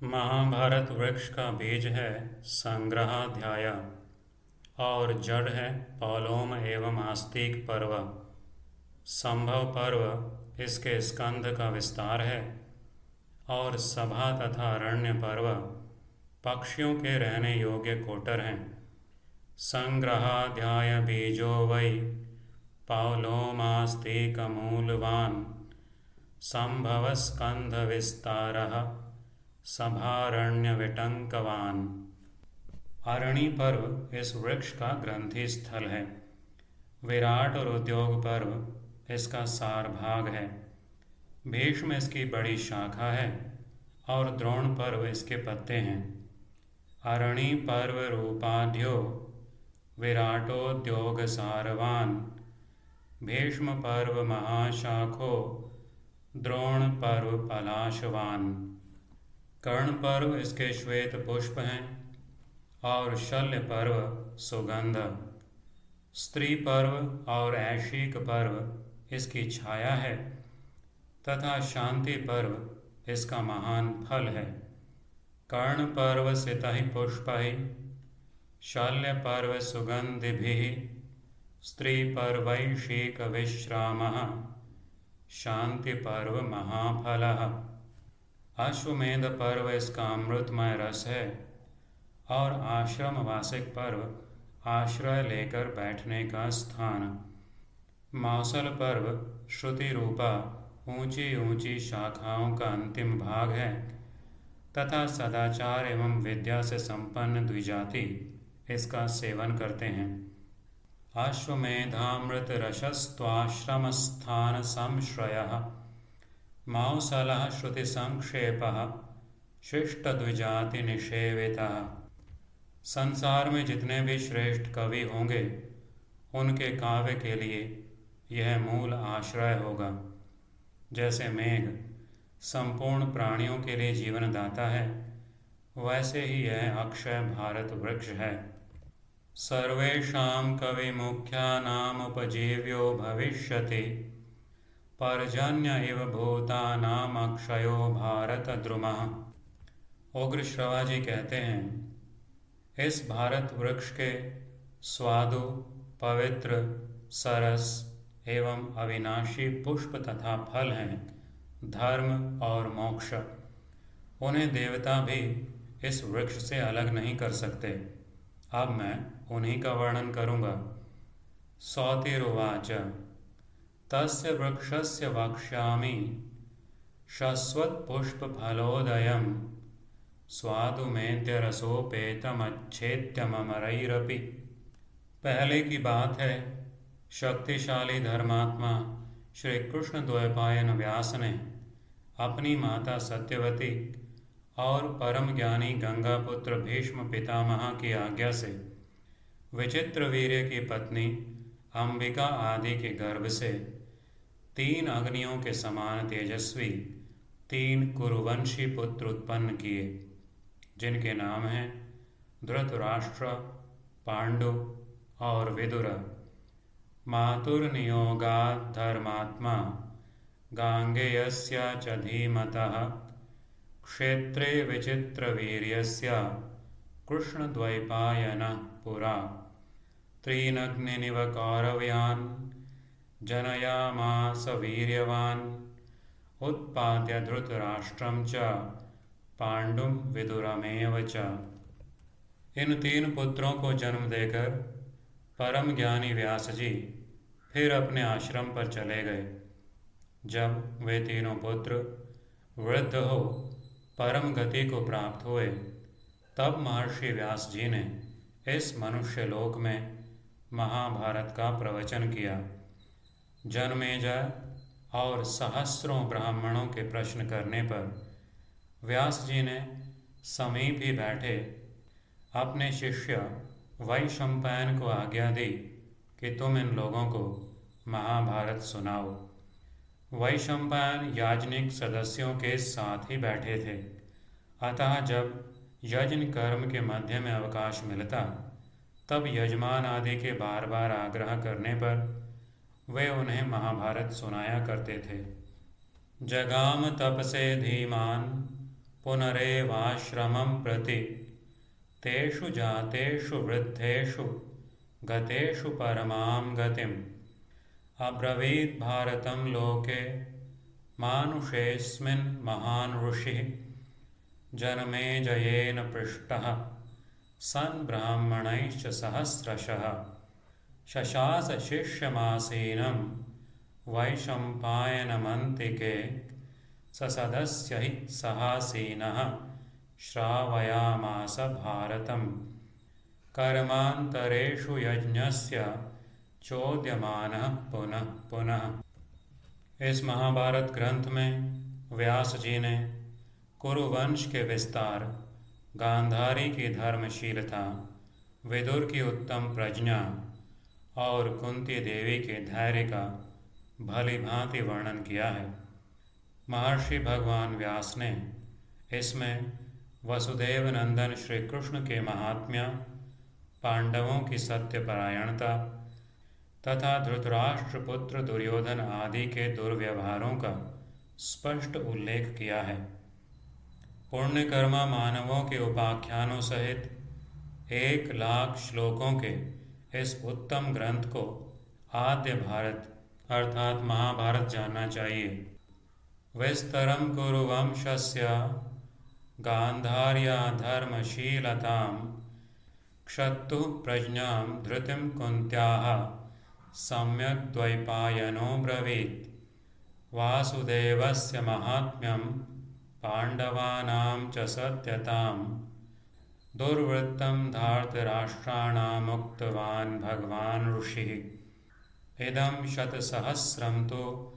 महाभारत वृक्ष का बीज है संग्रहाध्याय और जड़ है पौलोम एवं आस्तिक पर्व। संभव पर्व इसके स्कंध का विस्तार है और सभा तथा अरण्य पर्व पक्षियों के रहने योग्य कोटर हैं। संग्रहाध्याय बीजो वै पौलोमास्तिकमूलवान् संभव स्कंध विस्तारः सभारण्य विटंकवान। अरणी पर्व इस वृक्ष का ग्रंथि स्थल है। विराट और उद्योग पर्व इसका सार भाग है। भीष्म इसकी बड़ी शाखा है और द्रोण पर्व इसके पत्ते हैं। अरणी पर्व रूपाढ्यो विराटोद्योग सारवान। भीष्म पर्व महाशाखो द्रोण पर्व पलाशवान। कर्ण पर्व इसके श्वेत पुष्प हैं और शल्य पर्व सुगंध। स्त्री पर्व और ऐशिक पर्व इसकी छाया है तथा शांति पर्व इसका महान फल है। कर्ण पर्व सितहि पुष्पहि शल्य पर्व सुगंधिभिः स्त्री पर्वैषिक विश्रामः शांति पर्व महाफलः। अश्वमेध पर्व इसका अमृतमय रस है और आश्रम वासिक पर्व आश्रय लेकर बैठने का स्थान। मौसल पर्व श्रुति रूपा ऊंची ऊंची शाखाओं का अंतिम भाग है तथा सदाचार एवं विद्या से संपन्न द्विजाति इसका सेवन करते हैं। अश्वमेधामृत रसस्त्वाश्रम स्थान संश्रयः मौसलः श्रुति संक्षेपः शिष्ट द्विजाति निषेवितः। संसार में जितने भी श्रेष्ठ कवि होंगे उनके काव्य के लिए यह मूल आश्रय होगा। जैसे मेघ संपूर्ण प्राणियों के लिए जीवनदाता है, वैसे ही यह अक्षय भारत वृक्ष है। सर्वेषां कवि मुख्यानाम उपजीव्यो भविष्यति पर्जन्य इव भूतानाम अक्षयो भारत द्रुमः। उग्र श्रवा जी कहते हैं, इस भारत वृक्ष के स्वादु पवित्र सरस एवं अविनाशी पुष्प तथा फल हैं धर्म और मोक्ष। उन्हें देवता भी इस वृक्ष से अलग नहीं कर सकते। अब मैं उन्हीं का वर्णन करूँगा। सौतिरुवाच तस्य वृक्षस्य वक्ष्यामि शश्वत्पुष्पफलोदयं स्वादुमेद्य रसोपेतमच्छेद्यमरैरपि। पहले की बात है, शक्तिशाली धर्मात्मा श्री कृष्ण द्वैपायन व्यास ने अपनी माता सत्यवती और परम ज्ञानी गंगापुत्र भीष्म पितामह की आज्ञा से विचित्र वीर्य की पत्नी अंबिका आदि के गर्भ से 3 अग्नियों के समान तेजस्वी 3 कुरुवंशी पुत्र उत्पन्न किए, जिनके नाम हैं धृतराष्ट्र, पांडु और विदुर। मातुर्नियोगात् धर्मात्मा गांगेयस्य च धीमतः क्षेत्रे विचित्रवीर्यस्य कृष्णद्वैपायनः पुरा। त्रीनग्निनिव कौरव्यान् जनयामास वीर्यवान् उत्पाद्य धृतराष्ट्रं च पांडुं विदुरमेव च। इन 3 पुत्रों को जन्म देकर परम ज्ञानी व्यास जी फिर अपने आश्रम पर चले गए। जब वे तीनों पुत्र वृद्ध हो परम गति को प्राप्त हुए, तब महर्षि व्यास जी ने इस मनुष्य लोक में महाभारत का प्रवचन किया। जन्मेजय और सहस्रों ब्राह्मणों के प्रश्न करने पर व्यास जी ने समीप ही बैठे अपने शिष्य वैशंपायन को आज्ञा दी कि तुम इन लोगों को महाभारत सुनाओ। वैशंपायन याज्ञिक सदस्यों के साथ ही बैठे थे, अतः जब यज्ञ कर्म के मध्य में अवकाश मिलता तब यजमान आदि के बार बार आग्रह करने पर वे उन्हें महाभारत सुनाया करते थे। जगाम तपसे धीमान पुनरेवाश्रमं प्रति तेषु जातेषु वृद्धेषु गतेषु परमां गतिम् अब्रवीत् भारतं लोके मानुषेऽस्मिन् महान् ऋषिः जनमेजयेन पृष्टः सन् ब्राह्मणैश्च सहस्रशः शशास शिष्यमासीनं वैशम्पायनमन्तिके ससदस्य हि सहासीनः श्रावयामास भारतम् कर्मान्तरेषु यज्ञस्य चोद्यमानः पुनः पुनः। इस महाभारत ग्रंथ में व्यास जी ने कुरुवंश के विस्तार, गांधारी की धर्मशीलता, विदुर की उत्तम प्रज्ञा और कुंती देवी के धैर्य का भली भांति वर्णन किया है। महर्षि भगवान व्यास ने इसमें वसुदेव नंदन श्री कृष्ण के महात्म्य, पांडवों की सत्यपरायणता तथा धृतराष्ट्र पुत्र दुर्योधन आदि के दुर्व्यवहारों का स्पष्ट उल्लेख किया है। पुण्यकर्मा मानवों के उपाख्यानों सहित 1,00,000 श्लोकों के इस उत्तम ग्रंथ को आद्य भारत अर्थात महाभारत जानना चाहिए। विस्तरं कुरुवंशस्य गांधार्या धर्मशीलतां क्षत्तुः प्रज्ञां धृतिं कुन्त्याः सम्यक् द्वैपायनो ब्रवीत् वासुदेवस्य महात्म्यं पाण्डवानां च सत्यतां दुर्वृत्तं धार्तराष्ट्राणामुक्तवान् भगवान् ऋषिः इदं शतसहस्रं तु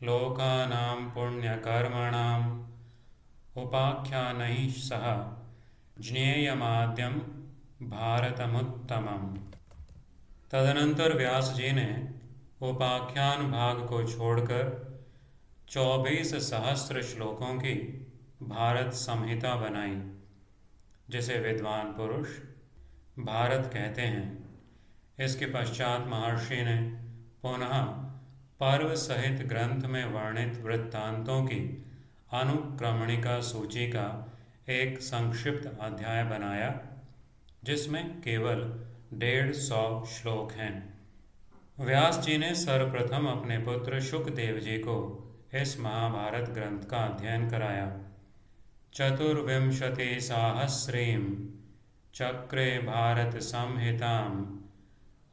लोकानां पुण्यकर्मणाम् उपाख्यानैः सह ज्ञेयमाद्यं भारतमुत्तमम्। तदनंतर व्यास जी ने उपाख्यान भाग को छोड़कर 24 सहस्र श्लोकों की भारत संहिता बनाई, जिसे विद्वान पुरुष भारत कहते हैं। इसके पश्चात महर्षि ने पुनः पर्व सहित ग्रंथ में वर्णित वृत्तांतों की अनुक्रमणिका सूची का एक संक्षिप्त अध्याय बनाया, जिसमें केवल 150 श्लोक हैं। व्यास जी ने सर्वप्रथम अपने पुत्र शुकदेव जी को इस महाभारत ग्रंथ का अध्ययन कराया। 24 साहस्रीं चक्रे भारत संहिताम्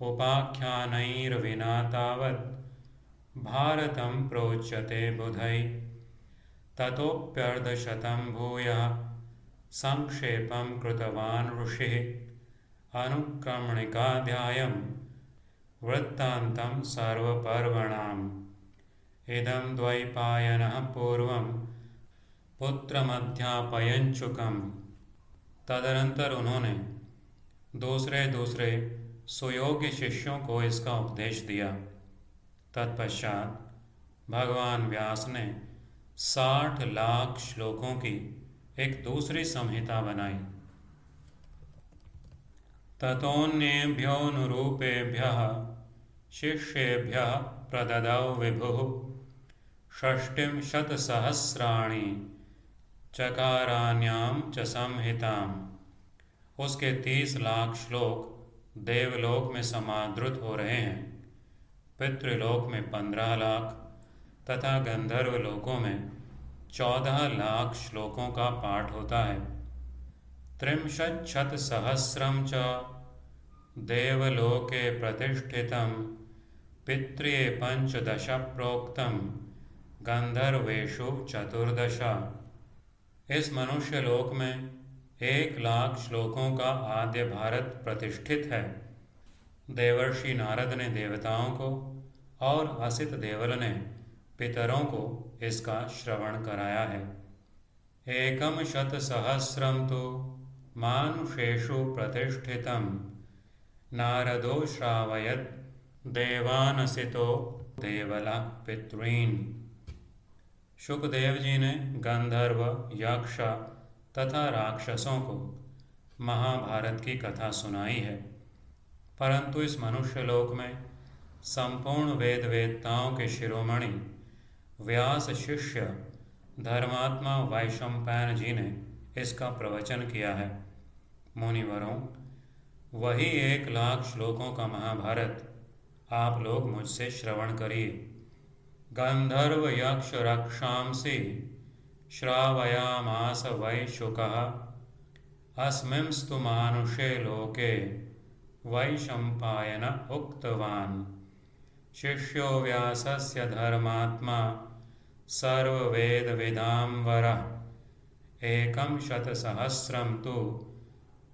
उपाख्यानैर्विना तावत् भारतं प्रोच्यते बुधैः ततोऽप्यर्धशतं भूयः संक्षेपं कृतवान् ऋषिः अनुक्रमणिकाध्यायं वृत्तान्तं सर्वपर्वणाम् इदं द्वैपायनः पूर्वं पुत्रमध्यापयञ्चुकम्। तदनंतर उन्होंने दूसरे सुयोग्य शिष्यों को इसका उपदेश दिया। तत्पश्चात भगवान व्यास ने 60 लाख श्लोकों की एक दूसरी संहिता बनाई। ततोऽन्येभ्योऽनुरूपेभ्यः शिष्येभ्यः प्रददौ विभुः 60 सहस्राणि चकाराण्यां च संहिताम्। उसके 30 लाख श्लोक देवलोक में समादृत हो रहे हैं, पितृलोक में 15 लाख तथा गंधर्व लोकों में 14 लाख श्लोकों का पाठ होता है। 63 सहस्रं च देवलोके प्रतिष्ठितं पित्र्ये 15 प्रोक्तं गंधर्वेषु 14। इस मनुष्य लोक में 1 लाख श्लोकों का आद्य भारत प्रतिष्ठित है। देवर्षि नारद ने देवताओं को और असित देवल ने पितरों को इसका श्रवण कराया है। 1 सहस्रं तु मानुषेषु प्रतिष्ठितं नारदो श्रावयत् देवानसितो देवला पितॄन्। शुकदेव जी ने गंधर्व, यक्ष तथा राक्षसों को महाभारत की कथा सुनाई है, परंतु इस मनुष्यलोक में संपूर्ण वेद वेदताओं के शिरोमणि व्यास शिष्य धर्मात्मा वैशंपायन जी ने इसका प्रवचन किया है। मुनिवरों, वही 1,00,000 श्लोकों का महाभारत आप लोग मुझसे श्रवण करिए। गंधर्व यक्ष रक्षांसि श्रावयामास वै शुकः अस्मिंस्तु मानुषे लोके वैशंपायन उक्तवान्। शिष्यो व्यासस्य धर्मात्मा सर्ववेदविदां वरः एकं शतसहस्रं तु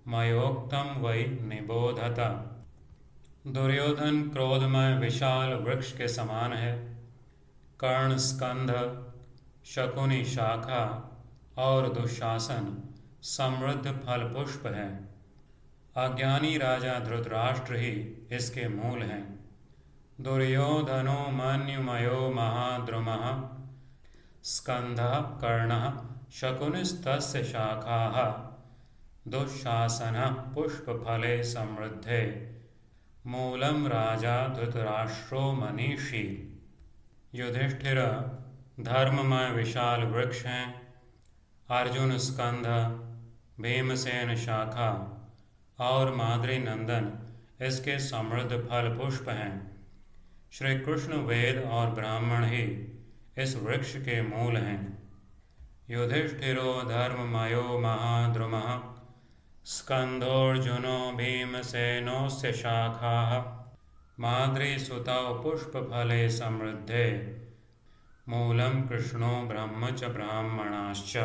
मयोक्तं वै निबोधत। दुर्योधन क्रोधमय विशाल वृक्ष के समान है। कर्ण स्कंध, शकुनी शाखा और दुशासन समृद्ध फल पुष्प है। अज्ञानी राजा धृतराष्ट्र ही इसके मूल हैं। दुर्योधनो मन्युमयो महाद्रुमः स्कंधः कर्णः शकुनिस्तस्य शाखाः दुःशासनः पुष्पफले समृद्धे मूलम राजा धृतराष्ट्रो मनीषी। युधिष्ठिर धर्ममय विशाल वृक्ष हैं। अर्जुन स्कंध, भीमसेन शाखा और माद्री नंदन इसके समृद्ध फल पुष्प हैं। श्री कृष्ण वेद और ब्राह्मण ही इस वृक्ष के मूल हैं। युधिष्ठिरो धर्ममयो महाद्रुमः स्कंधोऽर्जुनो भीमसेनोऽस्य शाखाः माद्रीसुतौ पुष्पफले समृद्धे मूलं कृष्णो ब्रह्म च ब्राह्मणाश्च।